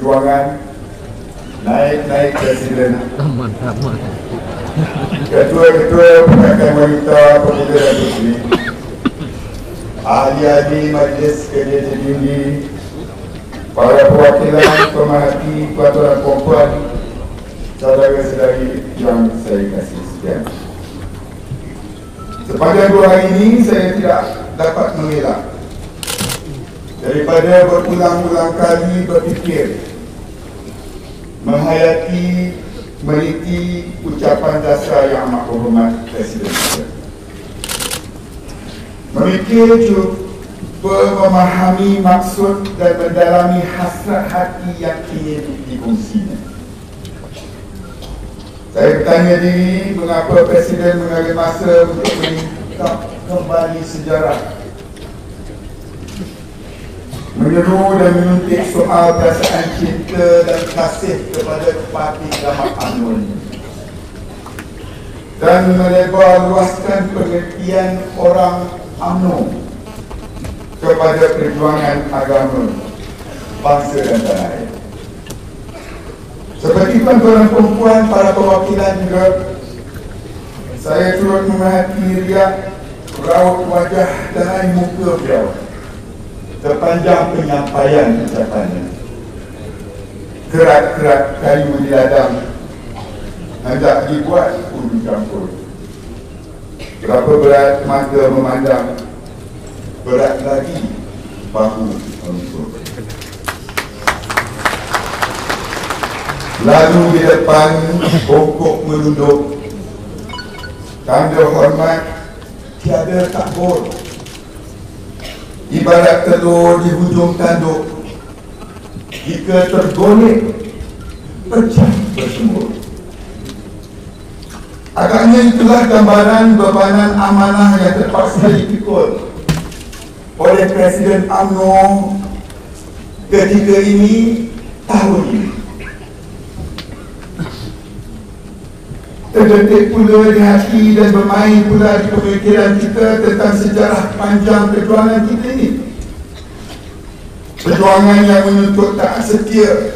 Perjuangan naik presiden. Mantap. Ketua-ketua Pergerakan Wanita Pemuda dan Puteri, ahli-ahli Majlis Kerja Tinggi, para perwakilan pemerhati peraturan perempuan, saudara-saudari yang saya kasih sekalian. Sepanjang 2 hari ini saya tidak dapat mengelak daripada berulang-ulang kali berfikir, menghayati, meneliti ucapan dasar yang amat berhormat Presiden kita. Memikir cuba memahami maksud dan mendalami hasrat hati yang ingin dikongsinya. Saya bertanya diri mengapa Presiden mengambil masa untuk meningkap kembali sejarah, menyeru dan menyuntik soal perasaan cinta dan kasih kepada parti Rahmat UMNO ini, dan melebar luaskan pengertian orang UMNO kepada perjuangan agama, bangsa dan tanah air. Seperti tuan-tuan perempuan, para perwakilan juga, saya turut memerhati riak raut wajah dan air muka beliau sepanjang penyampaian ucapannya. Kerat-kerat kayu di ladang hendak dibuat pun dicampur. Berapa berat mata memandang, berat lagi bahu memikul. Lalu di depan bongkok menunduk, tanda hormat tiada takbur. Ibarat telur di hujung tanduk, jika tergolek pecah bersemur. Agaknya itulah gambaran bebanan amanah yang terpaksa dipikul oleh Presiden UMNO ketika ini, tahun ini. Terdetik pula di hati dan bermain pula di pemikiran kita tentang sejarah panjang perjuangan kita ini. Perjuangan yang menuntut taat setia,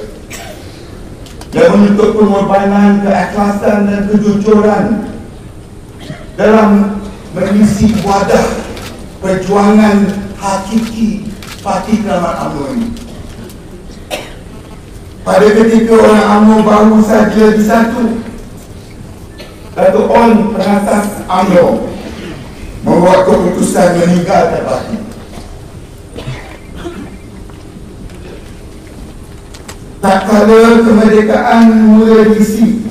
yang menuntut pengorbanan, keikhlasan dan kejujuran dalam mengisi wadah perjuangan hakiki Parti Rahmat UMNO ini. Pada ketika orang UMNO baru saja disatu, Datuk On Pengasas UMNO membuat keputusan meninggalkan parti. Tak kala kemerdekaan mula diisi,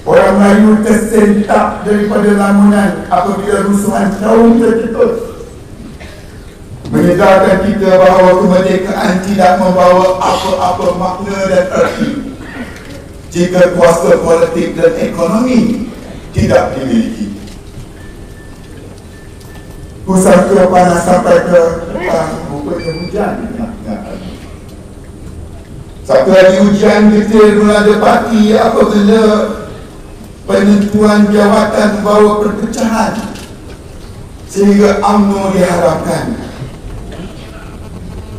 orang Melayu tersentak daripada lamunan apabila rusuhan kaum tercetus, menyedarkan kita bahawa kemerdekaan tidak membawa apa-apa makna dan erti jika kuasa politik dan ekonomi tidak dimiliki. Pusaka panas sampai ke petang, rupanya hujan. Satu lagi ujian kecil melanda parti apabila penentuan jawatan membawa perpecahan sehingga UMNO diharapkan.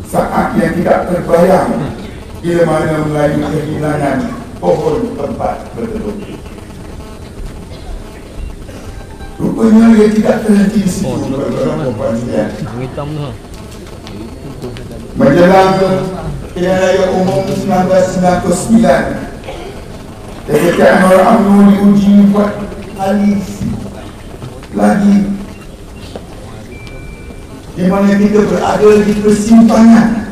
Saat yang tidak terbayang bila mana Melayu kehilangan pohon tempat berteduh. Rupanya dia tidak terhenti di situ. Menjelang pilihan raya umum 1999, ketika orang UMNO diuji buat kali lagi, di mana kita berada di persimpangan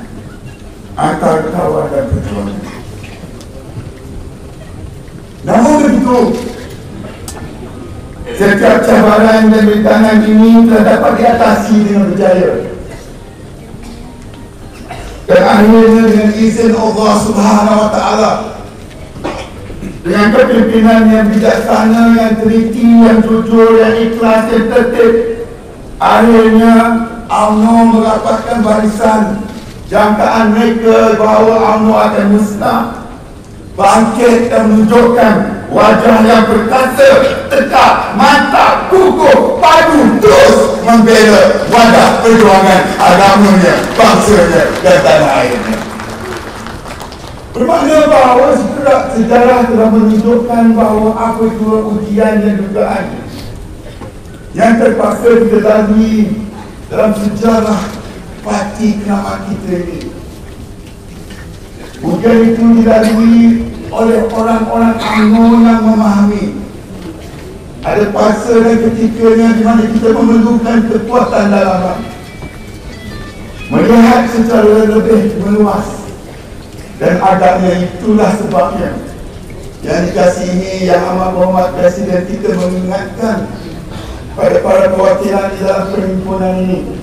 antara tawar dan perjuangan. Namun begitu, setiap cabaran dan rintangan ini telah dapat diatasi dengan berjaya. Dan akhirnya dengan izin Allah Subhanahu Wa Taala, dengan kepimpinan yang bijaksana, yang teliti, yang jujur, yang ikhlas, yang tertib, akhirnya UMNO merapatkan barisan jangkaan mereka bahawa UMNO akan musnah, bangkit dan menunjukkan wajah yang berkasa, tegak, mantap, kukuh, padu, terus membela wadah perjuangan agamanya, bangsanya dan tanah airnya. Bermakna bahawa sejarah telah menunjukkan bahawa apa itu ujian dan dugaan yang terpaksa dilalui dalam sejarah parti kenamaan kita ini. Ujian itu dilalui oleh orang-orang UMNO yang memahami ada fasa dan ketikanya di mana kita memerlukan kekuatan dalaman, melihat secara lebih meluas. Dan agaknya itulah sebabnya yang dikasihi Yang Amat Berhormat Presiden kita mengingatkan pada para perwakilan di dalam perhimpunan ini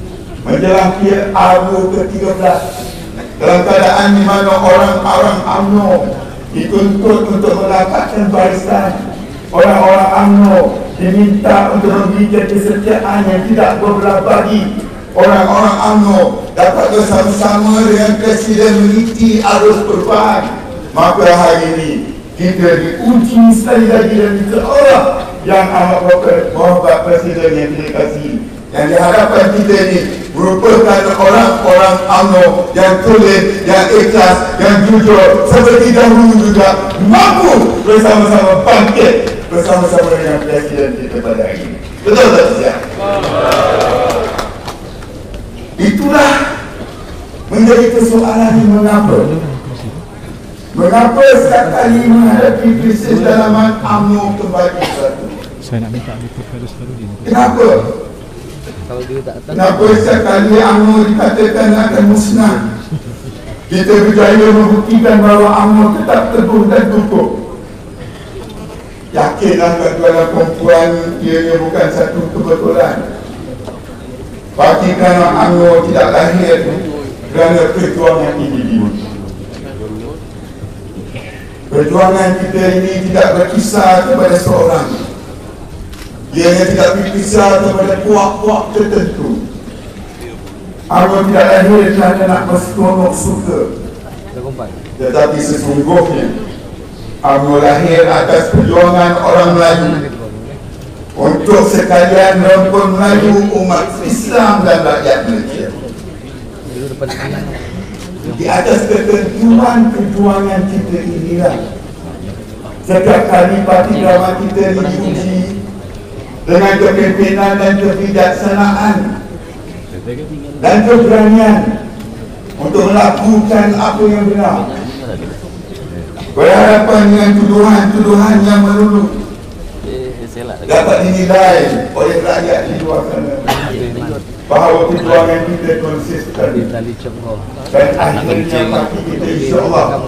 menjelang PRU ke-13 dalam keadaan di mana orang-orang UMNO dituntut untuk mendapatkan barisan. Orang-orang UMNO diminta untuk memberikan kesetiaan yang tidak berbelah bagi. Orang-orang UMNO dapat bersama-sama dengan Presiden meniti arus perubahan. Maka hari ini kita diuji sekali lagi dan insya-Allah Yang Amat Berhormat Presiden yang dikasihi, yang di hadapan kita ini merupakan orang-orang UMNO yang tulen, yang ikhlas, yang jujur, seperti dahulu juga mampu bersama-sama bangkit bersama-sama dengan Presiden kita pada hari ini. Betul tak siap? Itulah menjadi persoalan mengapa setiap kali menghadapi krisis dalaman UMNO kembali satu. Saya nak minta Dr. Sarudin. Kenapa? Kenapa setiap kali UMNO dikatakan akan musnah, kita berjaya membuktikan bahawa UMNO tetap teguh dan kukuh? Yakinlah tuan-tuan perempuan, ianya bukan satu kebetulan. Parti Kenamaan UMNO tidak lahir kerana perjuangan individu. Perjuangan kita ini tidak berkisar kepada seorang. Ianya tidak berkisar kepada puak-puak tertentu. UMNO tidak lahir kerana nak berseronok suka. Tetapi sesungguhnya UMNO lahir atas perjuangan orang Melayu untuk sekalian rempun Melayu, umat Islam dan rakyat Malaysia. Di atas ketentuan perjuangan kita inilah setiap kali parti drama kita diuji dengan kepimpinan dan kebijaksanaan dan keberanian untuk melakukan apa yang benar, berhadapan dengan tuduhan-tuduhan yang melulu dapat dinilai oleh rakyat di luar sana bahawa perjuangan kita konsisten dan akhirnya parti kita insyaAllah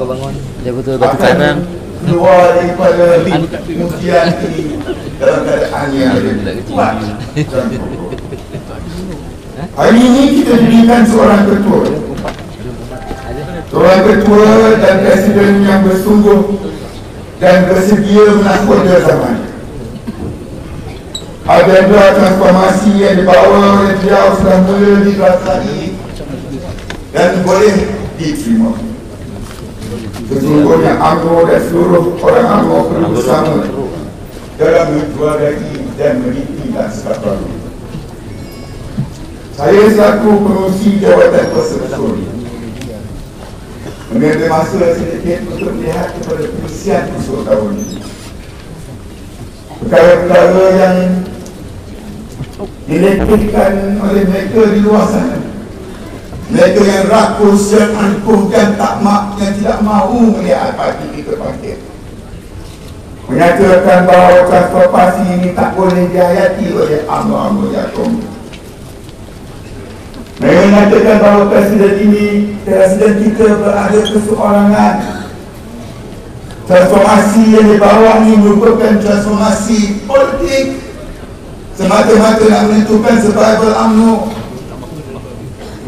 akan keluar daripada ujian ini dalam keadaan yang kuat dan kokoh. Hari ini kita diberikan seorang ketua dan presiden yang bersungguh dan bersedia menakoda zaman. Agenda transformasi yang dibawa oleh beliau sudah mula dirasai dan boleh diterima. Sesungguhnya UMNO dan seluruh orang UMNO perlu bersama dalam menjuarai dan meniti naskah baru. Saya selaku pengurusi jawatan persekutuan mengambil masa sedikit untuk melihat kepada perisian usul tahun ini. Perkara-perkara yang diletihkan oleh mereka di luar sana, mereka yang rakus, yang angkuh dan takmak, yang tidak mahu melihat parti kita bangkit, menyatakan bahawa transformasi ini tak boleh dihayati oleh UMNO yang komit. Mereka menyatakan bahawa presiden kita berada keseorangan. Transformasi yang dibawa ini merupakan transformasi politik semata-mata nak menentukan survival UMNO.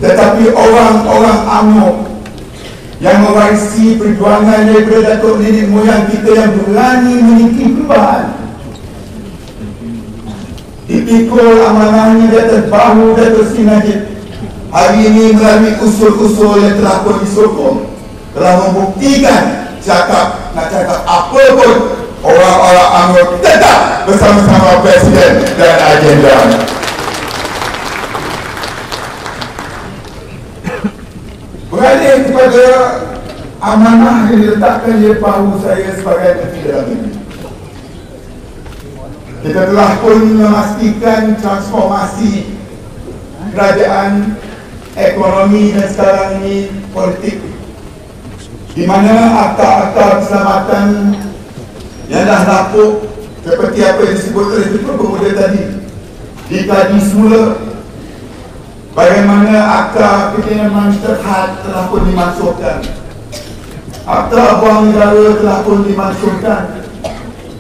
Tetapi orang-orang UMNO yang mewarisi perjuangan daripada datuk nenek moyang kita yang berani meniti perubahan, dipikul amanahnya di atas bahu Datuk Seri Najib, hari ini melalui usul-usul yang telah pun disokong, telah membuktikan nak cakap apa pun, orang-orang UMNO tetap bersama-sama Presiden dan agenda. Beralih kepada amanah yang diletakkan di bahu saya sebagai Menteri Dalam Negeri. Kita telah pun memastikan transformasi kerajaan, ekonomi dan sekarang ini politik, di mana akta-akta keselamatan yang dah lapuk seperti apa yang disebut oleh Ketua Pemuda tadi dikaji semula. Bagaimana akta kepimpinan terhad telah pun dimasukkan, akta buang negara telah pun dimasukkan,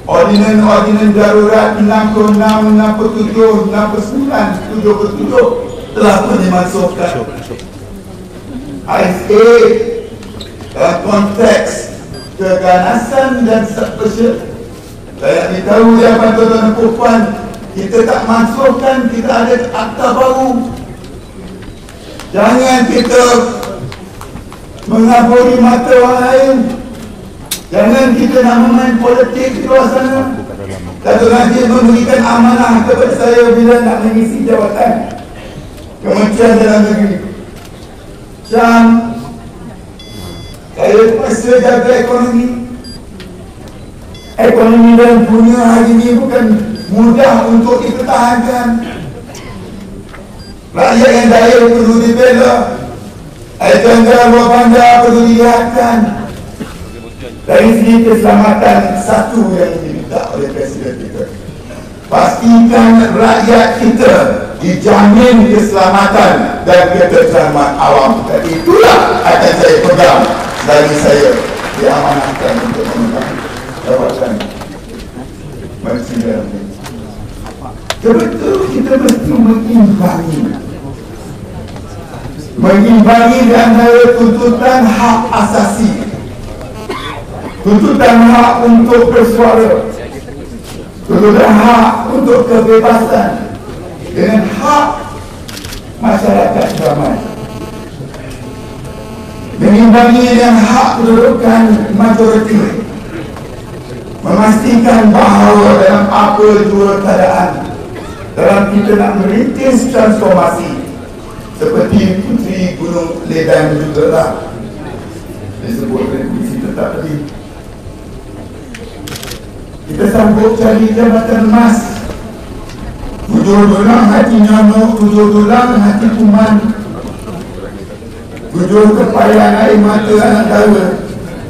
ordinan darurat 66, 67, 69, 77 telah pun dimasukkan. ISA dalam konteks keganasan dan spesial. Saya beritahu jawapan tuan-tuan dan puan, kita tak masukkan, kita ada akta baru. Jangan kita mengaburi mata orang lain. Jangan kita nak memain politik di luar sana. Datuk Najib memberikan amanah kepada saya bila nak mengisi jawatan Kementerian Dalam Negeri. Dan saya terpaksa jaga ekonomi. Ekonomi dalam dunia hari ini bukan mudah untuk dipertahankan. Rakyat yang daya perlu dibela, agenda luar bandar perlu dilihatkan. Dari segi keselamatan, satu yang diminta oleh Presiden kita, pastikan rakyat kita dijamin keselamatan dan keterjamahan awam. Dan itulah akan saya pegang dari saya diamanahkan untuk memegang jabatan Menteri Dalam Negeri. Betul, kita mesti mengimbangi antara tuntutan hak asasi, tuntutan hak untuk bersuara, tuntutan hak untuk kebebasan dengan hak masyarakat ramai. Mengimbangi dengan hak kedudukan majoriti, memastikan bahawa dalam apa jua keadaan, dalam kita nak merintis transformasi seperti Puteri Gunung Ledan juga lah disebut oleh Komisi Tetap tadi, kita sambut cari jabatan emas. 7 dolar hati nyamuk, 7 dolar hati kuman, 7 kepayahan air mata anak dara.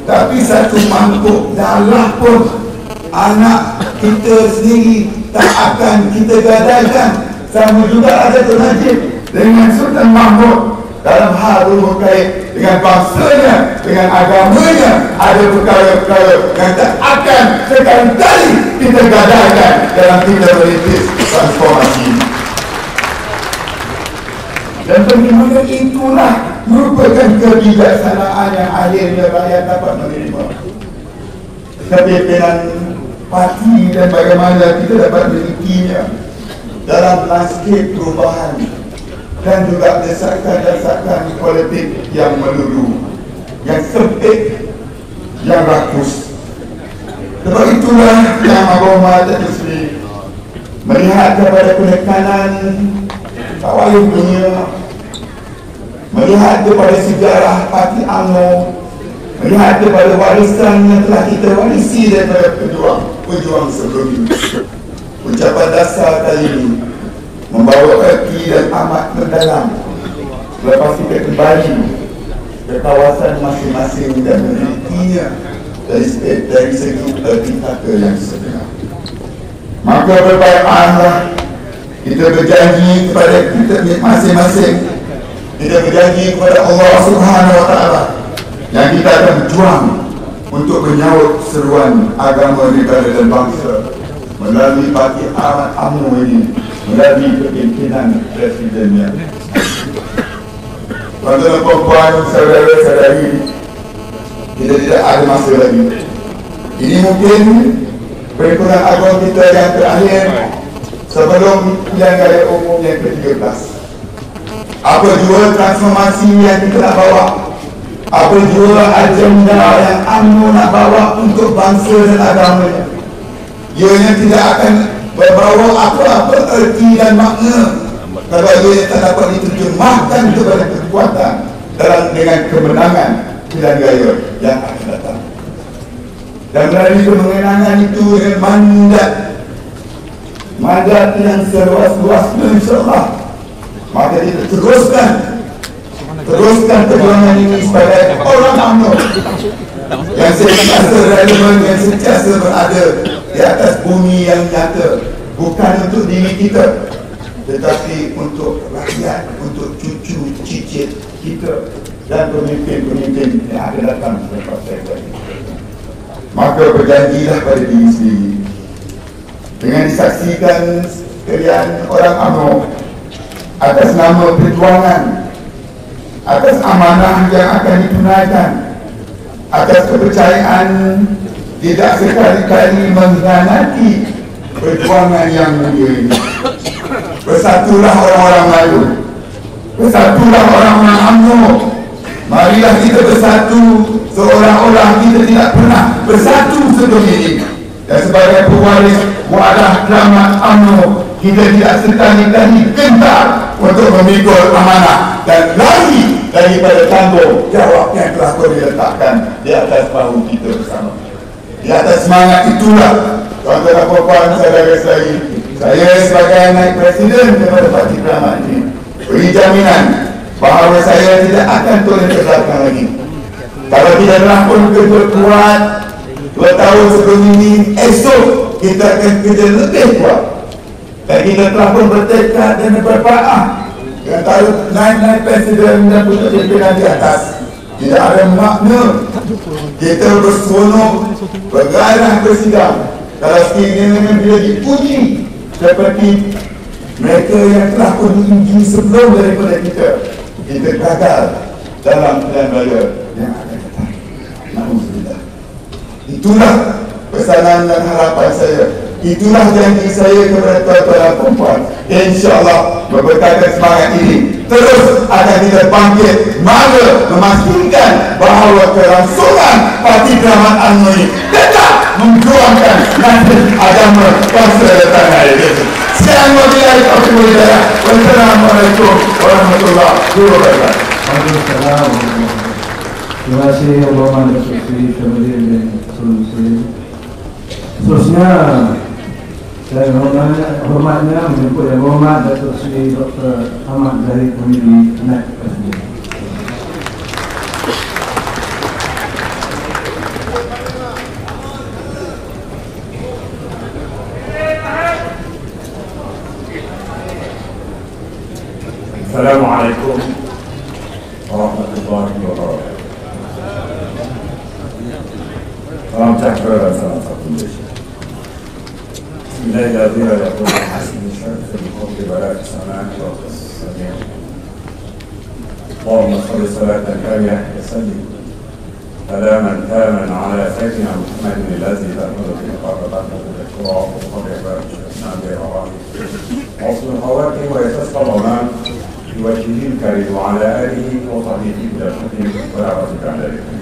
Tapi satu mangkuk darah pun anak kita sendiri tak akan kita gadaikan. Sama juga ada Datuk Najib dengan Sultan Mahmud dalam hal berkait dengan bangsanya, dengan agamanya. Ada perkara-perkara yang tak akan sekali-kali kita gadaikan dalam kita merintis transformasi ini. Dan bagaimana itulah merupakan kebijaksanaan yang akhirnya rakyat dapat menerima kepimpinan parti dan bagaimana kita dapat memilikinya dalam landscape perubahan dan juga desakan-desakan politik yang melulu, yang sempit, yang rakus. Sebab itulah yang Abang Datuk Seri melihat kepada penekanan kawalan dunia, melihat kepada sejarah Parti UMNO, melihat kepada warisan yang telah kita warisi daripada pejuang sebelum ini. Ucapan dasar kali ini membawa erti dan amat mendalam. Lepas kita kembali ke kawasan masing-masing dan memilikinya dari segi erti kata yang sebenar. Maka berbaiklah kita berjanji kepada kita masing-masing, kita berjanji kepada Allah Subhanahu Wa Taala yang kita akan berjuang untuk menyahut seruan agama, negara dan bangsa melalui Parti Amat UMNO ini, melalui kepimpinan Presidennya. Tuan-tuan dan puan-puan, saudara-saudari, kita tidak ada masa lagi. Ini mungkin perhimpunan agung kita yang terakhir sebelum pilihan raya umum yang ke-13. Apa jua transformasi yang kita nak bawa, apa jua agenda yang UMNO nak bawa untuk bangsa dan agamanya, ianya tidak akan berbawa apa-apa erti dan makna kalau ia tak dapat diterjemahkan kepada kekuatan dengan kemenangan pilihan raya yang akan datang. Dan melalui kemenangan itu dengan mandat yang seluas-luasnya insyaAllah, maka kita teruskan perjuangan ini sebagai orang UMNO yang sentiasa relevan, yang sentiasa berada di atas bumi yang nyata, bukan untuk diri kita tetapi untuk rakyat, untuk cucu cicit kita dan pemimpin-pemimpin yang akan datang selepas saya. Maka berjanjilah pada diri sendiri dengan disaksikan sekalian orang UMNO atas nama perjuangan, atas amanah yang akan ditunaikan, atas kepercayaan tidak sekali-kali mengkhianati perjuangan yang mulia ini. Bersatulah orang-orang Melayu, bersatulah orang-orang UMNO. Marilah kita bersatu seolah-olah kita tidak pernah bersatu sebelum ini. Dan sebagai pewaris wadah keramat UMNO, kita tidak sekali-kali gentar untuk memikul amanah dan lari daripada tanggung jawab yang telah diletakkan di atas bahu kita bersama. Di atas semangat itulah, tuan-tuan dan puan-puan, saudara-saudari, saya sebagai anak presiden kepada Parti Keramat ini beri jaminan bahawa saya tidak akan turun ke belakang lagi. Kalau tidak melakukan kerja kuat 2 tahun sebelum ini, esok kita akan kerja lebih kuat. Dan kita telah pun bertekad dan berpaah yang tahu naik-naik presiden dan putus pimpinan di atas tidak ada makna kita berseronok bergairah bersidang kalau sekiranya bila dipuji seperti mereka yang telah pun diuji sebelum daripada kita gagal dalam pilihan raya yang akan datang. Alhamdulillah. Itulah pesanan dan harapan saya, itulah janji saya kepada tuan-tuan dan puan-puan. InsyaAllah berberkatan semangat ini terus akan kita bangkit mara memastikan bahawa kelangsungan Parti Keramat UMNO ini tetap memperjuangkan nasib agama bangsa dan tanah air. Sekian wabillahi taufiq wal hidayah. Wassalamualaikum warahmatullahi wabarakatuh. Waalaikumsalam. Terima kasih Allahumma Rasulullah Syamilin dan Rasulullah. Seterusnya saya hormatnya menjemput yang hormat Datuk Seri Dr. Ahmad Zahid Hamidi, Naib Presiden. Assalamualaikum warahmatullahi wabarakatuh. Salam sejahtera dan salam satu Malaysia. Bismillahirrahmanirrahim. Allahumma salli salatan kamilah wa sallim salaman taman ala sayyidina Muhammadin allazi ta'muru bi qadatan al-iqra wa qadra nabi rahim. Wasl al-khawati wa yatasallama بوجهه الكريم وعلى آله وصحبه إلى الحكم ولا رزق على ذلك.